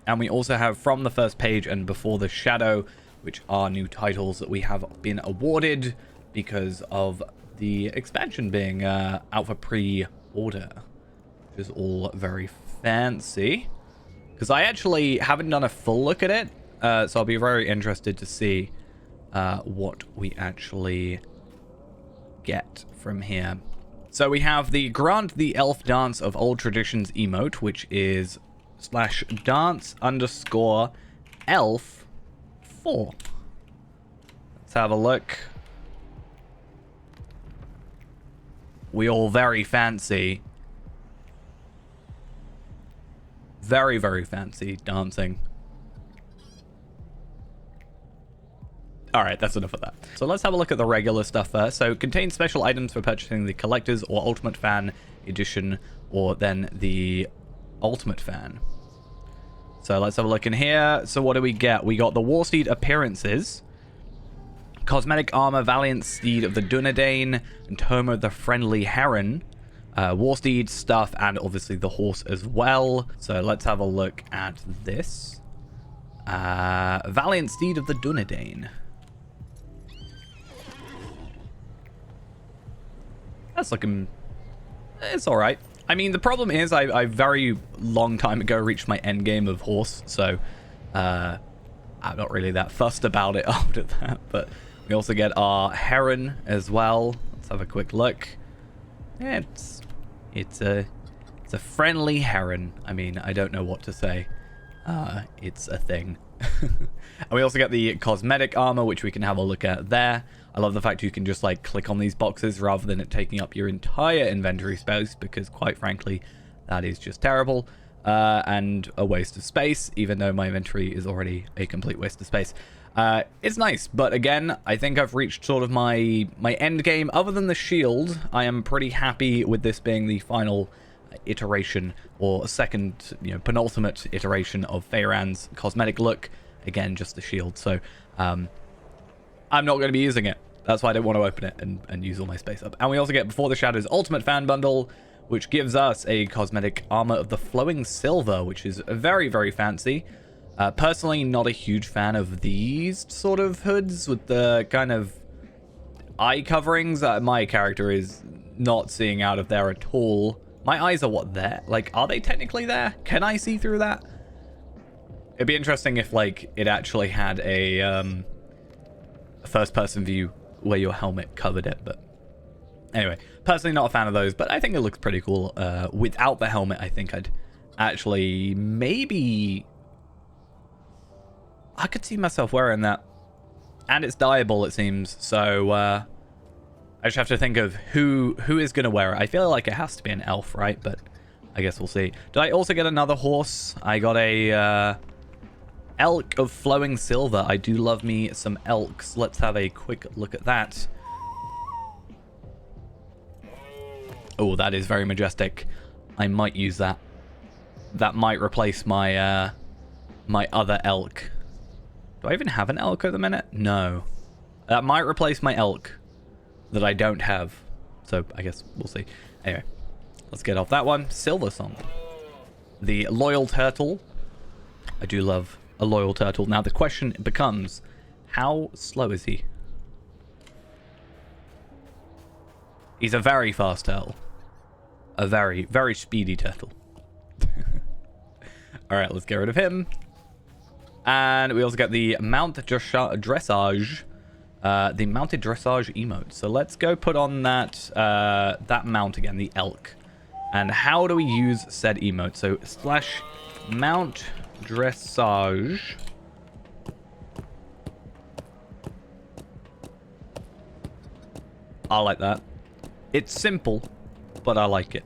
And we also have From the First Page and Before the Shadow, which are new titles that we have been awarded because of the expansion being out for pre-order, which is all very fancy. Because I actually haven't done a full look at it, so I'll be very interested to see what we actually get from here. So we have the Grant the Elf Dance of Old Traditions emote, which is /dance_elf4. Let's have a look. We all very fancy. Very, very fancy dancing. Alright, that's enough of that. So let's have a look at the regular stuff first. So, contains special items for purchasing the Collector's or Ultimate Fan Edition, or then the Ultimate Fan. So let's have a look in here. So what do we get? We got the Warsteed Appearances, Cosmetic Armor, Valiant Steed of the Dunedain, and Toma the Friendly Heron, Warsteed stuff, and obviously the horse as well. So let's have a look at this. Valiant Steed of the Dunedain. That's looking... It's alright. I mean, the problem is I very long time ago reached my end game of horse, so I'm not really that fussed about it after that. But we also get our heron as well. Let's have a quick look. Yeah, it's a friendly heron. I mean, I don't know what to say. It's a thing. And we also get the cosmetic armor, which we can have a look at there. I love the fact you can just like click on these boxes rather than it taking up your entire inventory space, because quite frankly, that is just terrible and a waste of space, even though my inventory is already a complete waste of space. It's nice, but again, I think I've reached sort of my end game. Other than the shield, I am pretty happy with this being the final iteration, or second, penultimate iteration of Feyran's cosmetic look. Again, just the shield. So I'm not going to be using it. That's why I don't want to open it and use all my space up. And we also get Before the Shadow's Ultimate Fan Bundle, which gives us a Cosmetic Armor of the Flowing Silver, which is very, very fancy. Personally, not a huge fan of these sort of hoods with the kind of eye coverings. My character is not seeing out of there at all. My eyes are what, there? Like, are they technically there? Can I see through that? It'd be interesting if, like, it actually had a first-person view where your helmet covered it, but anyway, personally not a fan of those, but I think it looks pretty cool. Without the helmet, I think I'd actually maybe... I could see myself wearing that. And it's dyeable, it seems, so I just have to think of who is going to wear it. I feel like it has to be an elf, right? But I guess we'll see. Did I also get another horse? I got a Elk of Flowing Silver. I do love me some elks. Let's have a quick look at that. Oh, that is very majestic. I might use that. That might replace my my other elk. Do I even have an elk at the minute? No. That might replace my elk that I don't have. So I guess we'll see. Anyway, let's get off that one. Silver Song. The Loyal Turtle. I do love a loyal turtle. Now the question becomes, how slow is he? He's a very fast turtle. A very, very speedy turtle. Alright, let's get rid of him. And we also get the Mount Dressage. The Mounted Dressage emote. So let's go put on that that mount again, the elk. And how do we use said emote? So /Mount Dressage. I like that. It's simple, but I like it.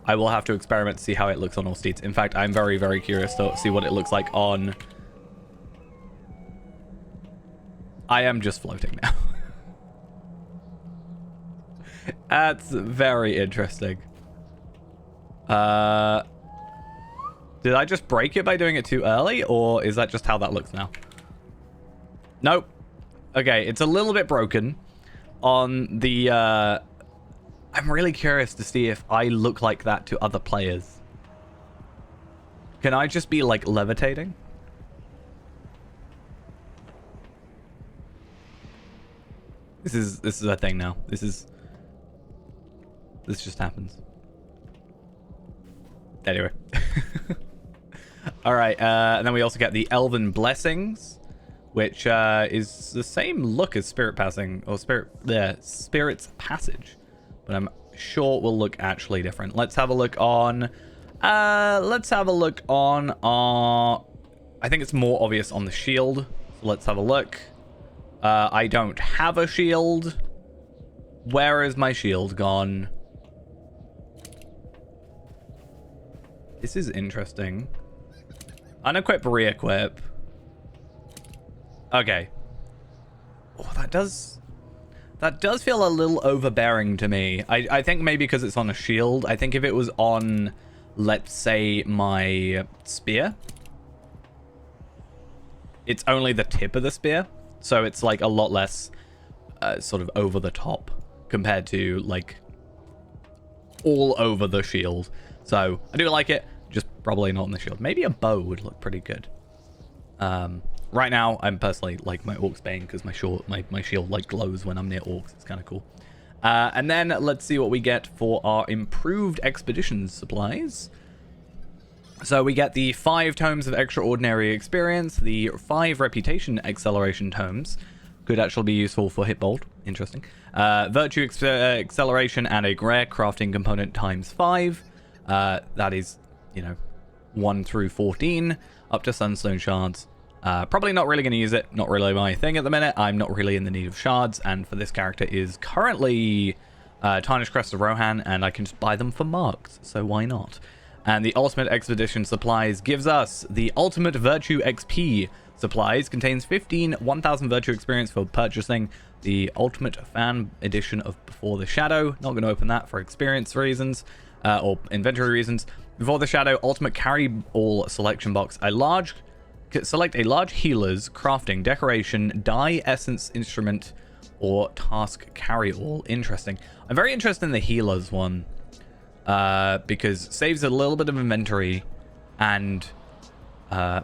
I will have to experiment to see how it looks on all steeds. In fact, I'm very, very curious to see what it looks like on... I am just floating now. That's very interesting. Did I just break it by doing it too early? Or is that just how that looks now? Nope. Okay, it's a little bit broken on the... I'm really curious to see if I look like that to other players. Can I just be, like, levitating? This is a thing now. This just happens. Anyway. Alright, and then we also get the Elven Blessings, which is the same look as Spirit Passing, or Spirit's Passage. But I'm sure it will look actually different. Let's have a look on... I think it's more obvious on the shield. So let's have a look. I don't have a shield. Where is my shield gone? This is interesting. Unequip, re-equip. Okay. Oh, that does feel a little overbearing to me. I think maybe because it's on a shield. I think if it was on, let's say, my spear, it's only the tip of the spear. So it's like a lot less sort of over the top compared to like all over the shield. So I do like it, just probably not on the shield. Maybe a bow would look pretty good. Right now, I'm personally like my Orc's Bane because my shield like glows when I'm near orcs. It's kind of cool. And then let's see what we get for our improved expedition supplies. So we get the 5 tomes of extraordinary experience, the 5 reputation acceleration tomes. Could actually be useful for Hitbolt. Interesting. Virtue acceleration and a rare crafting component times 5. That is, 1 through 14, up to Sunstone Shards. Probably not really going to use it. Not really my thing at the minute. I'm not really in the need of shards, and for this character is currently Tarnished Crest of Rohan, and I can just buy them for marks, so why not? And the Ultimate Expedition Supplies gives us the Ultimate Virtue XP Supplies, contains 1000 Virtue Experience for purchasing the Ultimate Fan Edition of Before the Shadow. Not going to open that for experience reasons, or inventory reasons. Before the Shadow Ultimate Carry All Selection Box. Select a large healer's crafting, decoration, dye, essence, instrument, or task carry all. Interesting. I'm very interested in the healer's one. Because saves a little bit of inventory and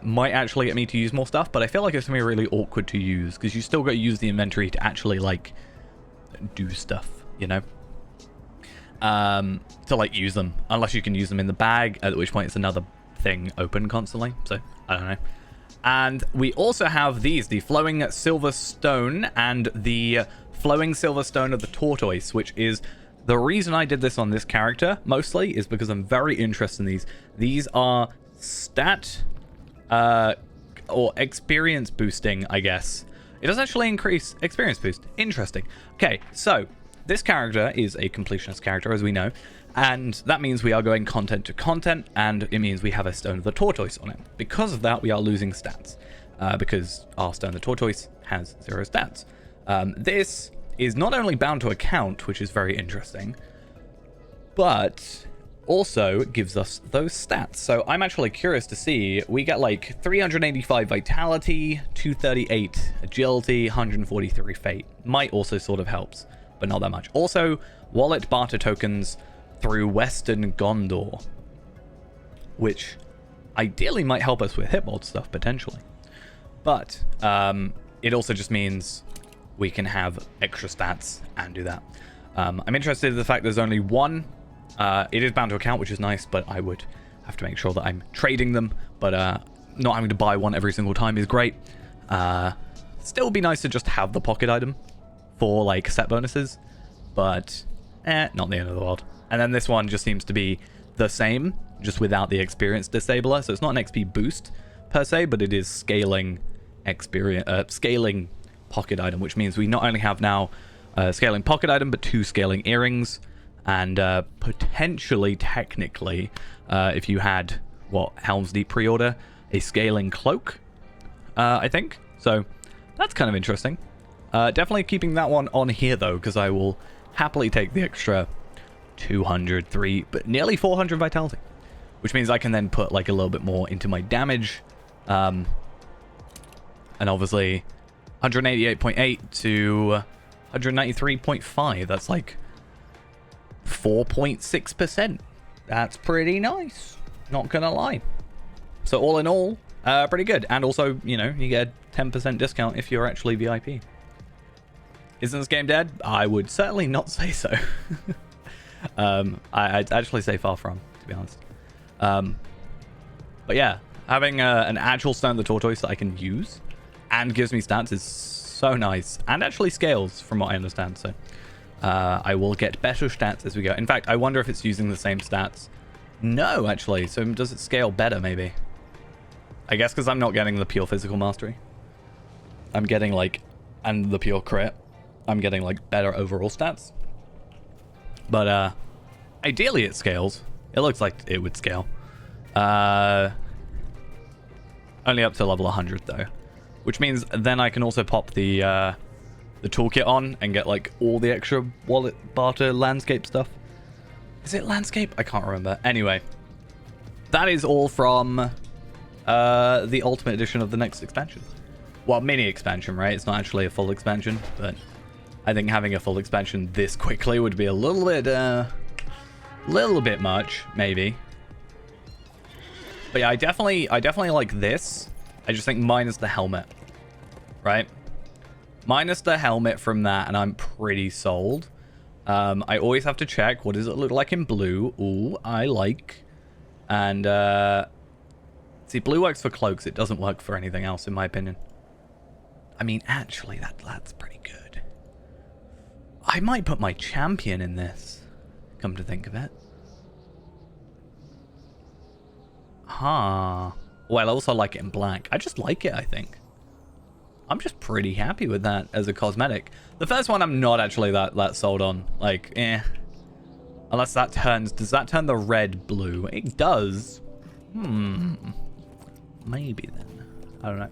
might actually get me to use more stuff, but I feel like it's going to be really awkward to use because you still got to use the inventory to actually like do stuff, to like use them, unless you can use them in the bag, at which point it's another thing open constantly. So I don't know. And we also have these, the Flowing Silver Stone and the Flowing Silver Stone of the Tortoise, which is the reason I did this on this character, mostly, is because I'm very interested in these. These are stat or experience boosting, I guess. It does actually increase experience boost. Interesting. Okay, so this character is a completionist character, as we know, and that means we are going content to content, and it means we have a Stone of the Tortoise on it. Because of that, we are losing stats, because our Stone of the Tortoise has 0 stats. This is not only bound to account, which is very interesting, but also gives us those stats. So I'm actually curious to see, we get like 385 vitality, 238 agility, 143 fate. Might also sort of helps, but not that much. Also, wallet barter tokens through Western Gondor, which ideally might help us with hitbolt stuff potentially. But it also just means we can have extra stats and do that. I'm interested in the fact there's only one. It is bound to account, which is nice, but I would have to make sure that I'm trading them. But not having to buy one every single time is great. Still be nice to just have the pocket item for like set bonuses, but not the end of the world. And then this one just seems to be the same, just without the experience disabler. So it's not an XP boost per se, but it is scaling experience, scaling pocket item, which means we not only have now scaling pocket item, but 2 scaling earrings, and potentially, technically, if you had Helm's Deep pre-order, a scaling cloak, I think. So that's kind of interesting. Definitely keeping that one on here though, because I will happily take the extra 203, but nearly 400 vitality, which means I can then put like a little bit more into my damage, and obviously 188.8 to 193.5. That's like 4.6%. That's pretty nice. Not gonna lie. So all in all, pretty good. And also, you know, you get a 10% discount if you're actually VIP. Isn't this game dead? I would certainly not say so. I'd actually say far from, to be honest. But yeah, having an actual Stone of the Tortoise that I can use and gives me stats is so nice. And actually scales, from what I understand. So I will get better stats as we go. In fact, I wonder if it's using the same stats. No, actually. So does it scale better, maybe? I guess because I'm not getting the pure physical mastery. I'm getting, like, and the pure crit. I'm getting, like, better overall stats. But, ideally it scales. It looks like it would scale. Only up to level 100, though. Which means then I can also pop the toolkit on and get, like, all the extra wallet, barter, landscape stuff. Is it landscape? I can't remember. Anyway. That is all from the Ultimate Edition of the next expansion. Well, mini expansion, right? It's not actually a full expansion, but I think having a full expansion this quickly would be a little bit much, maybe. But yeah, I definitely like this. I just think minus the helmet, right? Minus the helmet from that, and I'm pretty sold. I always have to check, what does it look like in blue? Ooh, I like. And, see, blue works for cloaks. It doesn't work for anything else, in my opinion. I mean, actually, that's pretty good. I might put my champion in this, come to think of it. Huh. Well, I also like it in black. I just like it, I think. I'm just pretty happy with that as a cosmetic. The first one I'm not actually that sold on. Like, eh. Unless that turns... Does that turn the red blue? It does. Maybe then. I don't know.